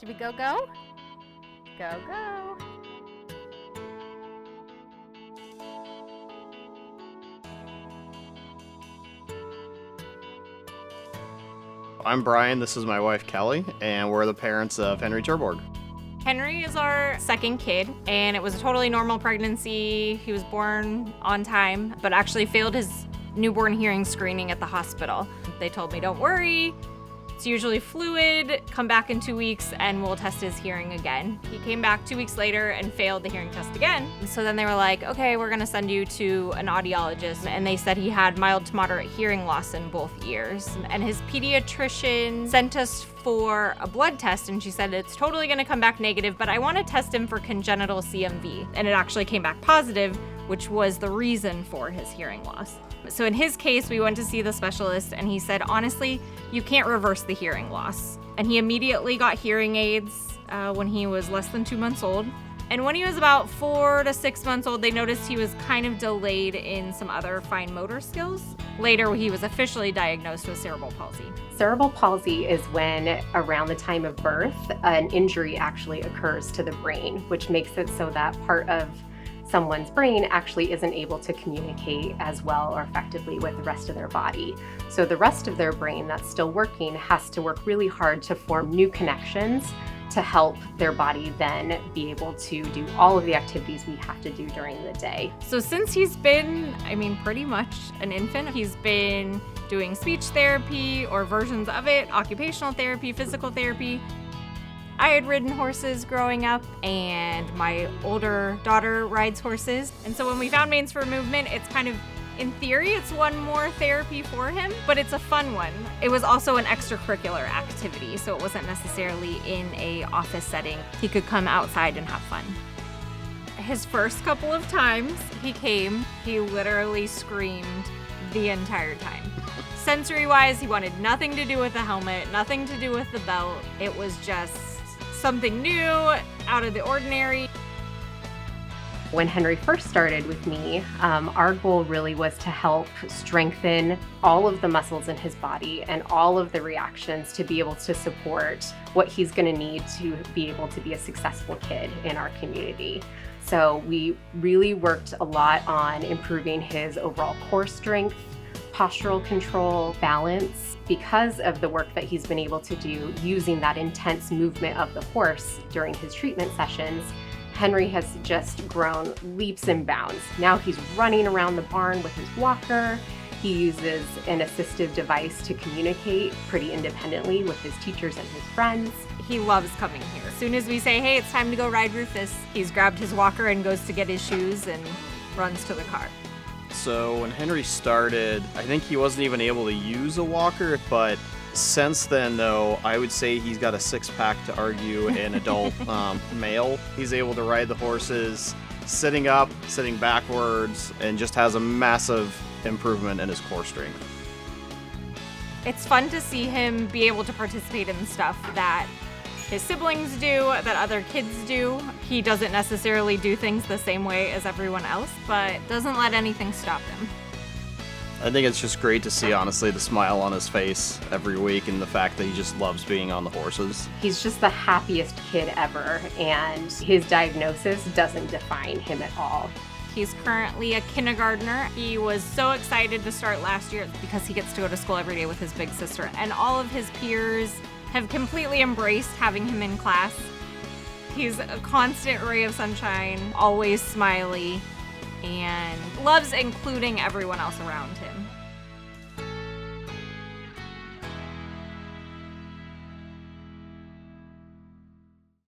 Should we go? Go, go. I'm Brian, this is my wife Kelly, and we're the parents of Henry Terborg. Henry is our second kid, and it was a totally normal pregnancy. He was born on time, but actually failed his newborn hearing screening at the hospital. They told me, don't worry, it's usually fluid, come back in 2 weeks and we'll test his hearing again. He came back 2 weeks later and failed the hearing test again. So then they were like, okay, we're gonna send you to an audiologist. And they said he had mild to moderate hearing loss in both ears. And his pediatrician sent us for a blood test, and she said it's totally gonna come back negative, but I wanna test him for congenital CMV. And it actually came back positive, which was the reason for his hearing loss. So in his case, we went to see the specialist, and he said, honestly, you can't reverse the hearing loss. And he immediately got hearing aids when he was less than 2 months old. And when he was about 4 to 6 months old, they noticed he was kind of delayed in some other fine motor skills. Later, he was officially diagnosed with cerebral palsy. Cerebral palsy is when, around the time of birth, an injury actually occurs to the brain, which makes it so that part of someone's brain actually isn't able to communicate as well or effectively with the rest of their body. So the rest of their brain that's still working has to work really hard to form new connections to help their body then be able to do all of the activities we have to do during the day. So since he's been, pretty much an infant, he's been doing speech therapy or versions of it, occupational therapy, physical therapy. I had ridden horses growing up, and my older daughter rides horses. And so when we found Mains for Movement, it's kind of, in theory, it's one more therapy for him, but it's a fun one. It was also an extracurricular activity, so it wasn't necessarily in a office setting. He could come outside and have fun. His first couple of times he came, he literally screamed the entire time. Sensory-wise, he wanted nothing to do with the helmet, nothing to do with the belt. It was just something new, out of the ordinary. When Henry first started with me, our goal really was to help strengthen all of the muscles in his body and all of the reactions to be able to support what he's going to need to be able to be a successful kid in our community. So we really worked a lot on improving his overall core strength, postural control, balance. Because of the work that he's been able to do using that intense movement of the horse during his treatment sessions, Henry has just grown leaps and bounds. Now he's running around the barn with his walker. He uses an assistive device to communicate pretty independently with his teachers and his friends. He loves coming here. As soon as we say, hey, it's time to go ride Rufus, he's grabbed his walker and goes to get his shoes and runs to the car. So when Henry started, I think he wasn't even able to use a walker, but since then, though, I would say he's got a six-pack to argue an adult male. He's able to ride the horses sitting up, sitting backwards, and just has a massive improvement in his core strength. It's fun to see him be able to participate in stuff that his siblings do, that other kids do. He doesn't necessarily do things the same way as everyone else, but doesn't let anything stop him. I think it's just great to see, honestly, the smile on his face every week and the fact that he just loves being on the horses. He's just the happiest kid ever, and his diagnosis doesn't define him at all. He's currently a kindergartner. He was so excited to start last year because he gets to go to school every day with his big sister, and all of his peers have completely embraced having him in class. He's a constant ray of sunshine, always smiley, and loves including everyone else around him.